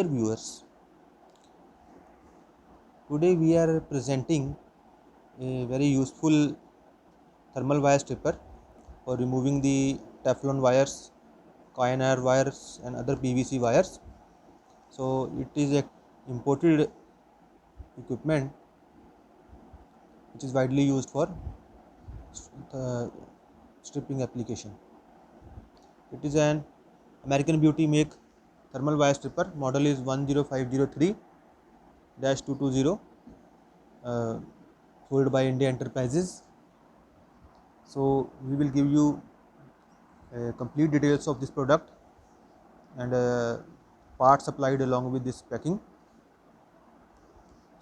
Dear viewers, today we are presenting a very useful thermal wire stripper for removing the Teflon wires, Kynar wires and other PVC wires. So it is a imported equipment which is widely used for stripping application. It is an American Beauty make thermal wire stripper. Model is 10503-220, sold by India Enterprises. So we will give you complete details of this product and parts supplied along with this packing.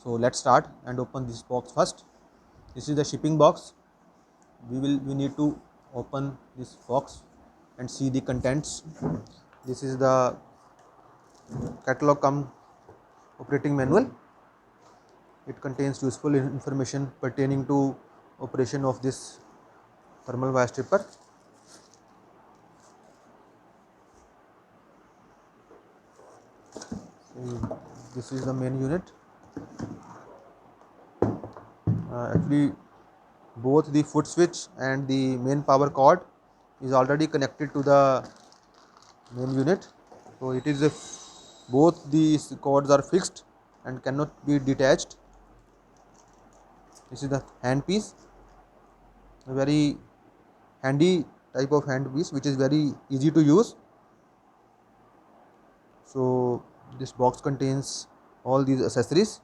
So let's start and open this box first. This is the shipping box. We need to open this box and see the contents. This is the catalog cum operating manual. It contains useful information pertaining to operation of this thermal wire stripper. This is the main unit. Actually, both the foot switch and the main power cord is already connected to the main unit. So it is both these cords are fixed and cannot be detached. This is the hand piece, a very handy type of hand piece which is very easy to use. So this box contains all these accessories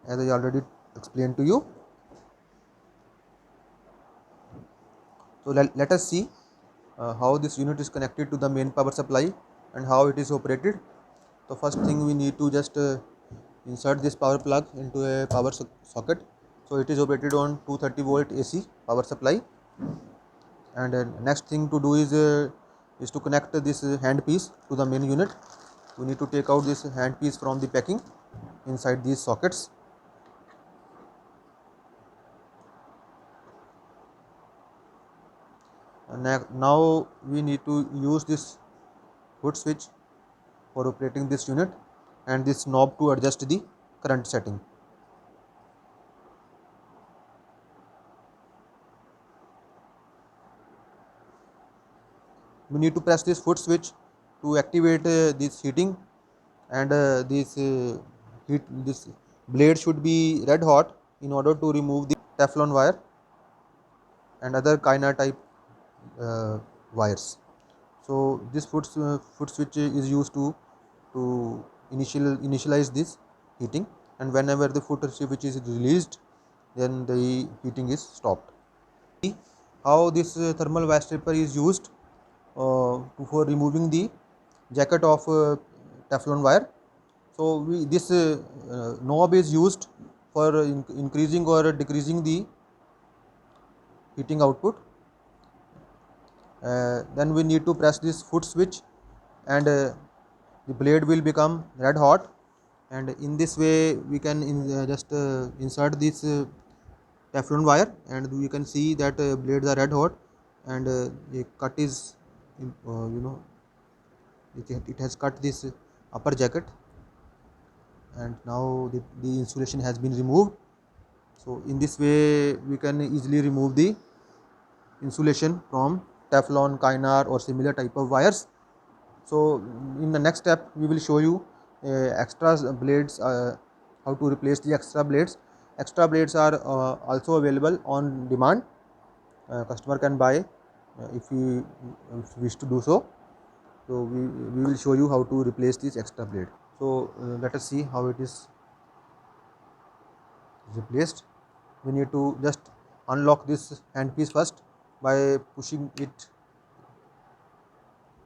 as I already explained to you. So let us see how this unit is connected to the main power supply and how it is operated. So first thing we need to just insert this power plug into a power socket. So it is operated on 230 volt AC power supply, and next thing to do is to connect this hand piece to the main unit. We need to take out this hand piece from the packing inside these sockets. And now we need to use this foot switch for operating this unit and this knob to adjust the current setting. We need to press this foot switch to activate this heating, and this blade should be red hot in order to remove the Teflon wire and other Kynar type wires. So this foot switch is used to initialize this heating, and whenever the foot switch is released, then the heating is stopped. How this thermal wire stripper is used for removing the jacket of Teflon wire. So this knob is used for increasing or decreasing the heating output. Then we need to press this foot switch, and the blade will become red hot, and in this way we can just insert this Teflon wire, and we can see that blades are red hot, and the cut is it has cut this upper jacket, and now the insulation has been removed. So in this way we can easily remove the insulation from Teflon, Kynar or similar type of wires. So in the next step we will show you extra blades, how to replace the extra blades. Extra blades are also available on demand. Customer can buy if he wish to do so. So we will show you how to replace this extra blade. So let us see how it is replaced. We need to just unlock this handpiece first by pushing it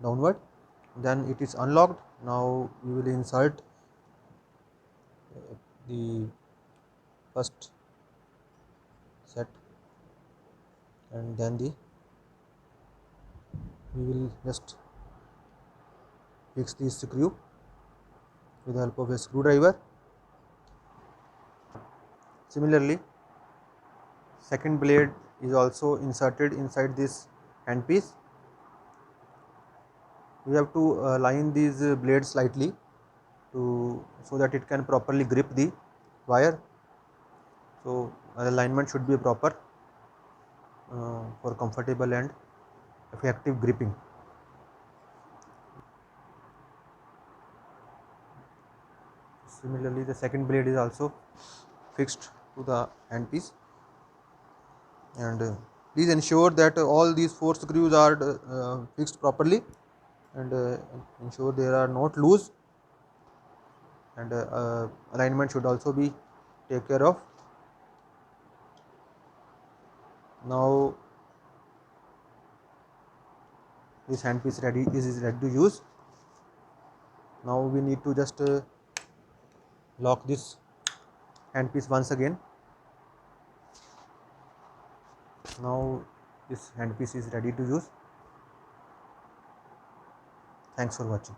downward. Then it is unlocked. Now we will insert the first set, and then we will just fix the screw with the help of a screwdriver. Similarly, second blade is also inserted inside this handpiece. We have to line these blades slightly to so that it can properly grip the wire. So alignment should be proper for comfortable and effective gripping. Similarly, the second blade is also fixed to the handpiece, and please ensure that all these 4 screws are fixed properly, and ensure they are not loose, and alignment should also be take care of. Now this handpiece is ready to use. Now we need to just lock this handpiece once again. Now this handpiece is ready to use. Thanks for watching.